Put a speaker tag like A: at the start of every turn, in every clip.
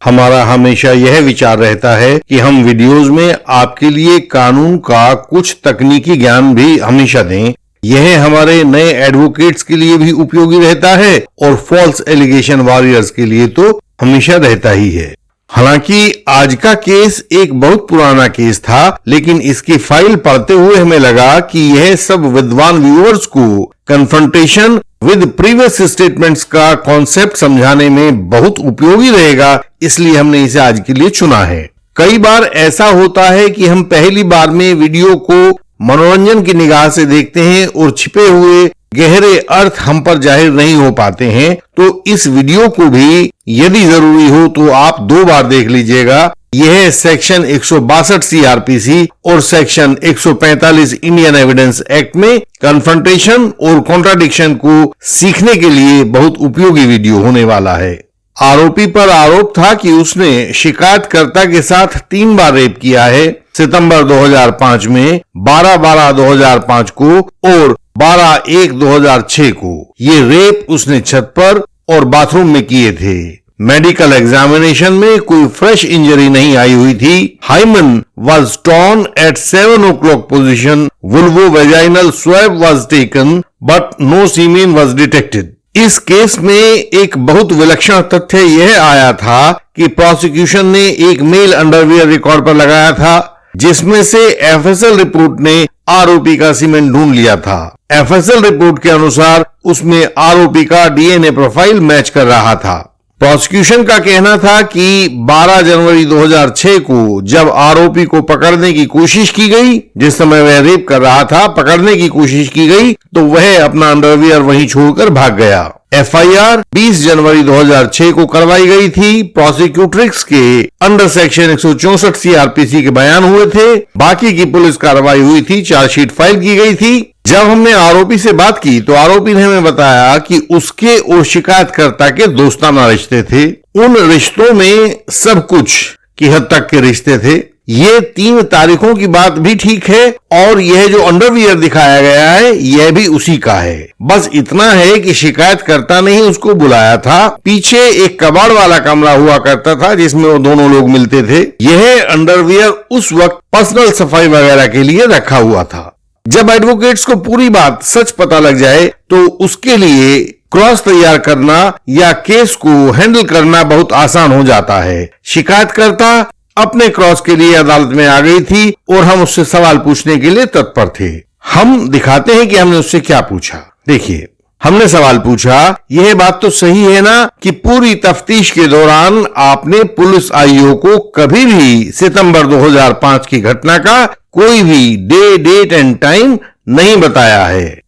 A: हमारा हमेशा यह विचार रहता है कि हम वीडियोस में आपके लिए कानून का कुछ तकनीकी ज्ञान भी हमेशा दें। यह हमारे नए एडवोकेट्स के लिए भी उपयोगी रहता है और फॉल्स एलिगेशन वॉरियर्स के लिए तो हमेशा रहता ही है। हालांकि आज का केस एक बहुत पुराना केस था, लेकिन इसकी फाइल पढ़ते हुए हमें लगा कि यह सब विद्वान व्यूअर्स को कन्फ्रंटेशन विद प्रीवियस स्टेटमेंट्स का कॉन्सेप्ट समझाने में बहुत उपयोगी रहेगा, इसलिए हमने इसे आज के लिए चुना है। कई बार ऐसा होता है कि हम पहली बार में वीडियो को मनोरंजन की निगाह से देखते हैं और छिपे हुए गहरे अर्थ हम पर जाहिर नहीं हो पाते हैं, तो इस वीडियो को भी यदि जरूरी हो तो आप 2 बार देख लीजिएगा। यह सेक्शन 162 सीआरपीसी और सेक्शन 145 इंडियन एविडेंस एक्ट में कन्फ्रंटेशन और कॉन्ट्राडिक्शन को सीखने के लिए बहुत उपयोगी वीडियो होने वाला है। आरोपी पर आरोप था कि उसने शिकायतकर्ता के साथ 3 बार रेप किया है, सितंबर 2005 में, 12/12/2005 को और 12/1/2006 को। ये रेप उसने छत पर और बाथरूम में किए थे। मेडिकल एग्जामिनेशन में कोई फ्रेश इंजरी नहीं आई हुई थी। Hymen was torn at 7 o'clock position. Vulvo-vaginal swab was taken, but no semen was detected. इस केस में एक बहुत विलक्षण तथ्य यह आया था कि प्रोसिक्यूशन ने एक मेल अंडरवियर रिकॉर्ड पर लगाया था, जिसमें से एफएसएल रिपोर्ट ने आरोपी का सीमेन ढूंढ लिया था। एफएसएल रिपोर्ट के अनुसार उसमें आरोपी का डीएनए प्रोफाइल मैच कर रहा था। प्रोसिक्यूशन का कहना था कि 12 जनवरी 2006 को जब आरोपी को पकड़ने की कोशिश की गई, जिस समय वह रेप कर रहा था, पकड़ने की कोशिश की गई तो वह अपना अंडरवियर वहीं छोड़कर भाग गया। एफआईआर 20 जनवरी 2006 को करवाई गई थी। प्रोसिक्यूट्रिक्स के अंडर सेक्शन 164 सीआरपीसी के बयान हुए थे। बाकी की पुलिस कार्रवाई हुई थी, चार्जशीट फाइल की गई थी। जब हमने आरोपी से बात की तो आरोपी ने हमें बताया कि उसके और शिकायतकर्ता के दोस्ताना रिश्ते थे। उन रिश्तों में सब कुछ की हद तक के रिश्ते थे। ये 3 तारीखों की बात भी ठीक है और यह जो अंडरवियर दिखाया गया है यह भी उसी का है। बस इतना है कि शिकायतकर्ता ने ही उसको बुलाया था। पीछे एक कबाड़ वाला कमरा हुआ करता था जिसमें वो दोनों लोग मिलते थे। यह अंडरवियर उस वक्त पर्सनल सफाई वगैरह के लिए रखा हुआ था। जब एडवोकेट्स को पूरी बात सच पता लग जाए तो उसके लिए क्रॉस तैयार करना या केस को हैंडल करना बहुत आसान हो जाता है। शिकायतकर्ता अपने क्रॉस के लिए अदालत में आ गई थी और हम उससे सवाल पूछने के लिए तत्पर थे। हम दिखाते हैं कि हमने उससे क्या पूछा। देखिए, हमने सवाल पूछा, यह बात तो सही है ना कि पूरी तफ्तीश के दौरान आपने पुलिस आईओ को कभी भी सितंबर 2005 की घटना का कोई भी डे, डेट एंड टाइम नहीं बताया है।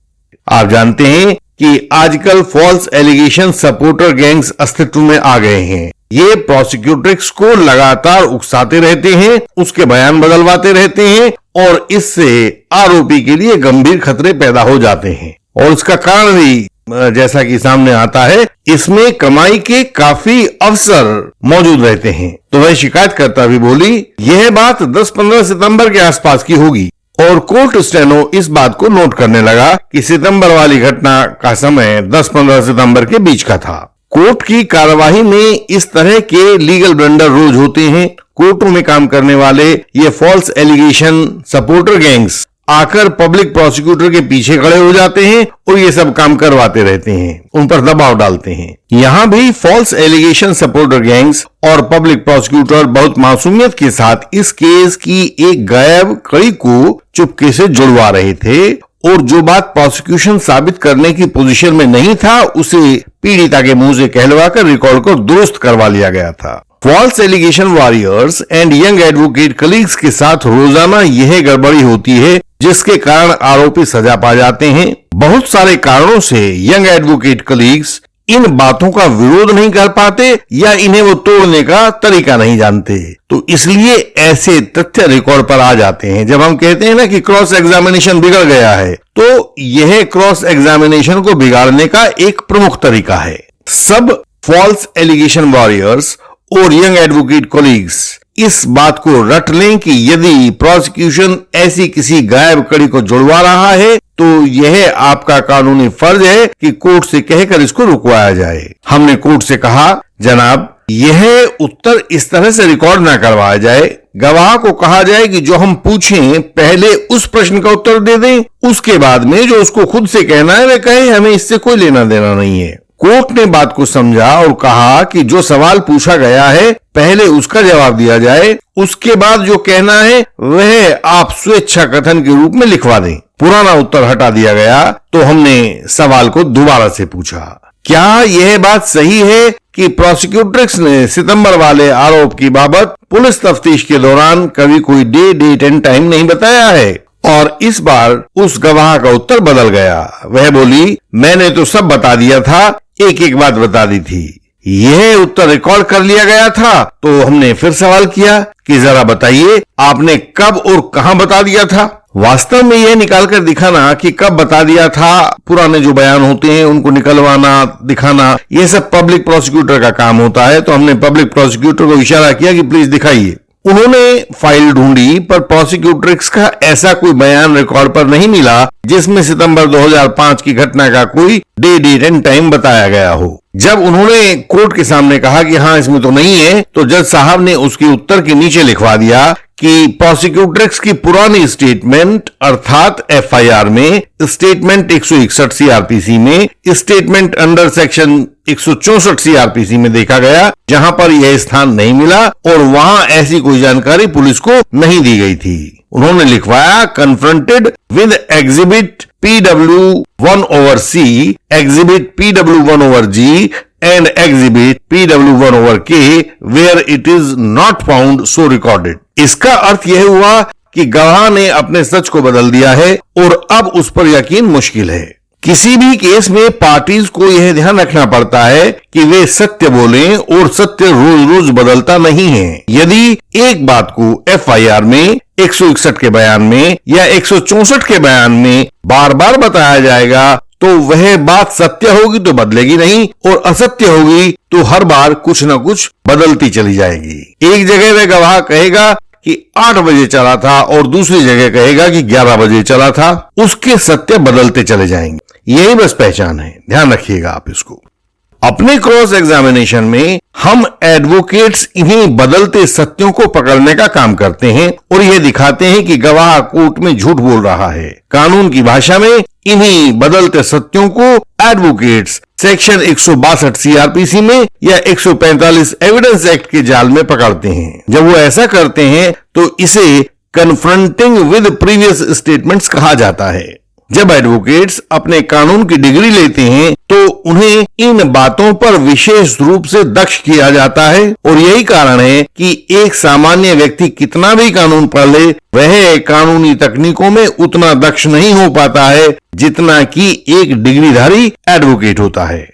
A: आप जानते हैं कि आजकल फॉल्स एलिगेशन सपोर्टर गैंग्स अस्तित्व में आ गए हैं। ये प्रोसिक्यूट्रिक्स को लगातार उकसाते रहते हैं, उसके बयान बदलवाते रहते हैं और इससे आरोपी के लिए गंभीर खतरे पैदा हो जाते हैं। और उसका कारण भी जैसा कि सामने आता है, इसमें कमाई के काफी अवसर मौजूद रहते हैं। तो वह शिकायतकर्ता भी बोली, यह बात 10-15 सितंबर के आसपास की होगी और कोर्ट स्टेनो इस बात को नोट करने लगा कि सितंबर वाली घटना का समय 10-15 सितंबर के बीच का था। कोर्ट की कार्यवाही में इस तरह के लीगल ब्लंडर रोज होते हैं। कोर्टों में काम करने वाले ये फॉल्स एलिगेशन सपोर्टर गैंग्स आकर पब्लिक प्रोसिक्यूटर के पीछे खड़े हो जाते हैं और ये सब काम करवाते रहते हैं, उन पर दबाव डालते हैं। यहाँ भी फॉल्स एलिगेशन सपोर्टर गैंग्स और पब्लिक प्रोसिक्यूटर बहुत मासूमियत के साथ इस केस की एक गायब कड़ी को चुपके से जुड़वा रहे थे और जो बात प्रोसिक्यूशन साबित करने की पोजीशन में नहीं था उसे पीड़िता के मुंह से कहलवाकर रिकॉर्ड को दुरुस्त करवा लिया गया था। False allegation warriors and young advocate colleagues के साथ रोजाना यह गड़बड़ी होती है जिसके कारण आरोपी सजा पा जाते हैं। बहुत सारे कारणों से यंग एडवोकेट कलीग्स इन बातों का विरोध नहीं कर पाते या इन्हें वो तोड़ने का तरीका नहीं जानते, तो इसलिए ऐसे तथ्य रिकॉर्ड पर आ जाते हैं। जब हम कहते हैं ना कि क्रॉस एग्जामिनेशन बिगड़ गया है, तो यह क्रॉस एग्जामिनेशन को बिगाड़ने का एक प्रमुख तरीका है। सब फॉल्स एलिगेशन वॉरियर्स और यंग एडवोकेट कॉलीग्स इस बात को रट लें कि यदि प्रोसिक्यूशन ऐसी किसी गायब कड़ी को जुड़वा रहा है तो यह आपका कानूनी फर्ज है कि कोर्ट से कहकर इसको रुकवाया जाए। हमने कोर्ट से कहा, जनाब, यह उत्तर इस तरह से रिकॉर्ड ना करवाया जाए। गवाह को कहा जाए कि जो हम पूछें पहले उस प्रश्न का उत्तर दे दें, उसके बाद में जो उसको खुद से कहना है वह कहे, हमें इससे कोई लेना देना नहीं है। कोर्ट ने बात को समझा और कहा कि जो सवाल पूछा गया है पहले उसका जवाब दिया जाए, उसके बाद जो कहना है वह आप स्वेच्छा कथन के रूप में लिखवा दें। पुराना उत्तर हटा दिया गया तो हमने सवाल को दोबारा से पूछा, क्या यह बात सही है कि प्रोसिक्यूटर्स ने सितंबर वाले आरोप की बाबत पुलिस तफ्तीश के दौरान कभी कोई डेट एंड टाइम नहीं बताया है? और इस बार उस गवाह का उत्तर बदल गया। वह बोली, मैंने तो सब बता दिया था, एक एक बात बता दी थी। यह उत्तर रिकॉर्ड कर लिया गया था तो हमने फिर सवाल किया कि जरा बताइए आपने कब और कहां बता दिया था। वास्तव में यह निकालकर दिखाना कि कब बता दिया था, पुराने जो बयान होते हैं उनको निकलवाना, दिखाना, यह सब पब्लिक प्रोसिक्यूटर का काम होता है। तो हमने पब्लिक प्रोसिक्यूटर को इशारा किया कि प्लीज दिखाइए। उन्होंने फाइल ढूंढी पर प्रोसिक्यूटर्स का ऐसा कोई बयान रिकॉर्ड पर नहीं मिला जिसमें सितंबर 2005 की घटना का कोई डेट एंड टाइम बताया गया हो। जब उन्होंने कोर्ट के सामने कहा कि हाँ इसमें तो नहीं है, तो जज साहब ने उसके उत्तर के नीचे लिखवा दिया कि प्रोसिक्यूटर्स की पुरानी स्टेटमेंट अर्थात एफआईआर में स्टेटमेंट 161 सीआरपीसी में स्टेटमेंट अंडर सेक्शन 164 सीआरपीसी में देखा गया, जहां पर यह स्थान नहीं मिला और वहां ऐसी कोई जानकारी पुलिस को नहीं दी गई थी। उन्होंने लिखवाया, confronted with exhibit PW1/C, exhibit PW1/G and exhibit PW1/K where it is not found so recorded। इसका अर्थ यह हुआ कि गवाह ने अपने सच को बदल दिया है और अब उस पर यकीन मुश्किल है। किसी भी केस में पार्टीज को यह ध्यान रखना पड़ता है कि वे सत्य बोलें और सत्य रोज रोज बदलता नहीं है। यदि एक बात को एफआईआर में 161 के बयान में या 164 के बयान में बार बार बताया जाएगा तो वह बात सत्य होगी तो बदलेगी नहीं और असत्य होगी तो हर बार कुछ न कुछ बदलती चली जाएगी। एक जगह वह गवाह कहेगा कि 8 बजे चला था और दूसरी जगह कहेगा कि 11 बजे चला था, उसके सत्य बदलते चले जाएंगे। यही बस पहचान है, ध्यान रखिएगा आप इसको। अपने क्रॉस एग्जामिनेशन में हम एडवोकेट्स इन्हीं बदलते सत्यों को पकड़ने का काम करते हैं और यह दिखाते हैं कि गवाह कोर्ट में झूठ बोल रहा है। कानून की भाषा में इन्हीं बदलते सत्यों को एडवोकेट्स सेक्शन 162 सीआरपीसी में या 145 एविडेंस एक्ट के जाल में पकड़ते हैं। जब वो ऐसा करते हैं तो इसे कन्फ्रंटिंग विद प्रीवियस स्टेटमेंट्स कहा जाता है। जब एडवोकेट्स अपने कानून की डिग्री लेते हैं तो उन्हें इन बातों पर विशेष रूप से दक्ष किया जाता है और यही कारण है कि एक सामान्य व्यक्ति कितना भी कानून पढ़ ले वह कानूनी तकनीकों में उतना दक्ष नहीं हो पाता है जितना कि एक डिग्रीधारी एडवोकेट होता है।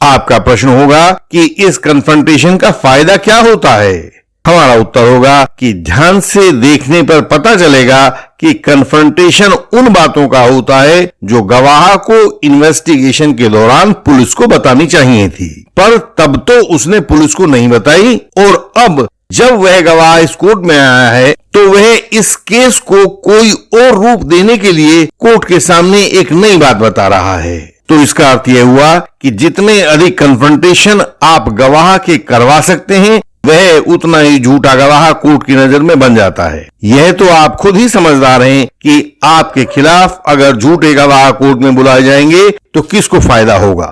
A: आपका प्रश्न होगा कि इस कन्फ्रंटेशन का फायदा क्या होता है? हमारा उत्तर होगा कि ध्यान से देखने पर पता चलेगा कि कन्फ्रंटेशन उन बातों का होता है जो गवाह को इन्वेस्टिगेशन के दौरान पुलिस को बतानी चाहिए थी, पर तब तो उसने पुलिस को नहीं बताई और अब जब वह गवाह इस कोर्ट में आया है तो वह इस केस को कोई और रूप देने के लिए कोर्ट के सामने एक नई बात बता रहा है। तो इसका अर्थ यह हुआ कि जितने अधिक कन्फ्रंटेशन आप गवाह के करवा सकते हैं वह उतना ही झूठा गवाह कोर्ट की नजर में बन जाता है। यह तो आप खुद ही समझदार हैं कि आपके खिलाफ अगर झूठे गवाह कोर्ट में बुलाए जाएंगे तो किसको फायदा होगा।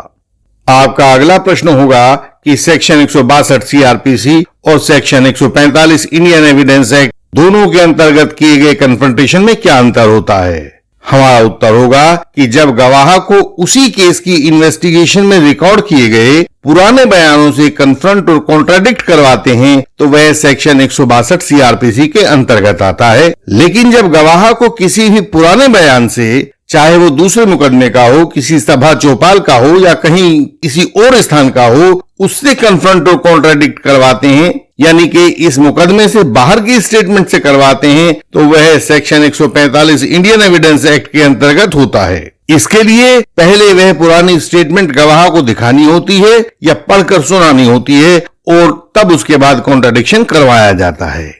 A: आपका अगला प्रश्न होगा कि सेक्शन 162 सीआरपीसी और सेक्शन 145 इंडियन एविडेंस एक्ट दोनों के अंतर्गत किए गए कन्फ्रंटेशन में क्या अंतर होता है। हमारा उत्तर होगा कि जब गवाह को उसी केस की इन्वेस्टिगेशन में रिकॉर्ड किए गए पुराने बयानों से कन्फ्रंट और कॉन्ट्राडिक्ट करवाते हैं तो वह सेक्शन 162 सीआरपीसी के अंतर्गत आता है। लेकिन जब गवाह को किसी भी पुराने बयान से, चाहे वो दूसरे मुकदमे का हो, किसी सभा चौपाल का हो या कहीं किसी और स्थान का हो, उससे कन्फ्रंट और कॉन्ट्राडिक्ट करवाते हैं यानी कि इस मुकदमे से बाहर की स्टेटमेंट से करवाते हैं तो वह सेक्शन 145 इंडियन एविडेंस एक्ट के अंतर्गत होता है। इसके लिए पहले वह पुरानी स्टेटमेंट गवाह को दिखानी होती है या पढ़कर सुनानी होती है और तब उसके बाद कॉन्ट्राडिक्शन करवाया जाता है।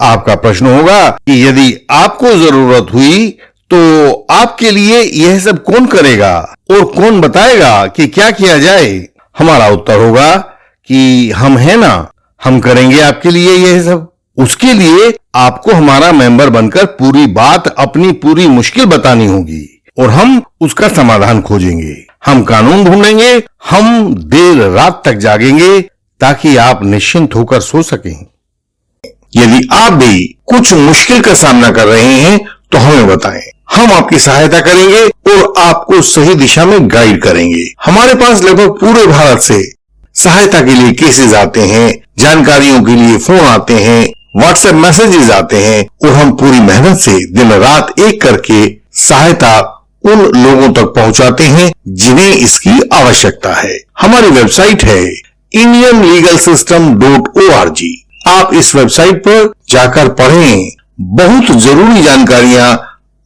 A: आपका प्रश्न होगा कि यदि आपको जरूरत हुई तो आपके लिए यह सब कौन करेगा और कौन बताएगा कि क्या किया जाए। हमारा उत्तर होगा कि हम है ना, हम करेंगे आपके लिए यह सब। उसके लिए आपको हमारा मेंबर बनकर पूरी बात, अपनी पूरी मुश्किल बतानी होगी और हम उसका समाधान खोजेंगे। हम कानून ढूंढेंगे, हम देर रात तक जागेंगे ताकि आप निश्चिंत होकर सो सकें। यदि आप भी कुछ मुश्किल का सामना कर रहे हैं तो हमें बताएं, हम आपकी सहायता करेंगे और आपको सही दिशा में गाइड करेंगे। हमारे पास लगभग पूरे भारत से सहायता के लिए केसेस आते हैं, जानकारियों के लिए फोन आते हैं, व्हाट्सएप मैसेजेस आते हैं और हम पूरी मेहनत से दिन रात एक करके सहायता उन लोगों तक पहुंचाते हैं जिन्हें इसकी आवश्यकता है। हमारी वेबसाइट है indianlegalsystem.org। आप इस वेबसाइट पर जाकर पढ़ें, बहुत जरूरी जानकारियां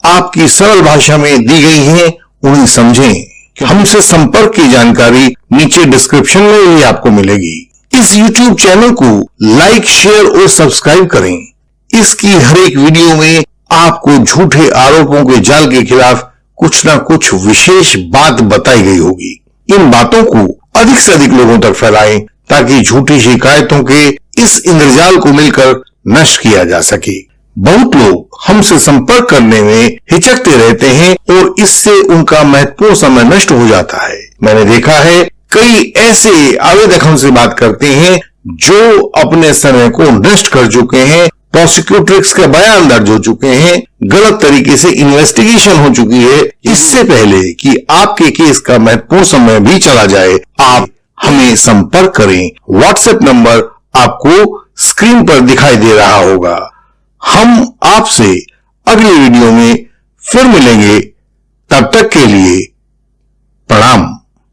A: आपकी सरल भाषा में दी गई हैं, उन्हें समझें। हमसे संपर्क की जानकारी नीचे डिस्क्रिप्शन में भी आपको मिलेगी। इस YouTube चैनल को लाइक, शेयर और सब्सक्राइब करें। इसकी हर एक वीडियो में आपको झूठे आरोपों के जाल के खिलाफ कुछ ना कुछ विशेष बात बताई गई होगी। इन बातों को अधिक से अधिक लोगों तक फैलाएं ताकि झूठी शिकायतों के इस इंद्रजाल को मिलकर नष्ट किया जा सके। बहुत लोग हमसे संपर्क करने में हिचकते रहते हैं और इससे उनका महत्वपूर्ण समय नष्ट हो जाता है। मैंने देखा है कई ऐसे आवेदक हमसे बात करते हैं जो अपने समय को नष्ट कर चुके हैं, प्रोसिक्यूटर्स का बयान दर्ज हो चुके हैं, गलत तरीके से इन्वेस्टिगेशन हो चुकी है। इससे पहले कि आपके केस का महत्वपूर्ण समय भी चला जाए, आप हमें संपर्क करें। व्हाट्सएप नंबर आपको स्क्रीन पर दिखाई दे रहा होगा। हम आपसे अगली वीडियो में फिर मिलेंगे। तब तक के लिए प्रणाम।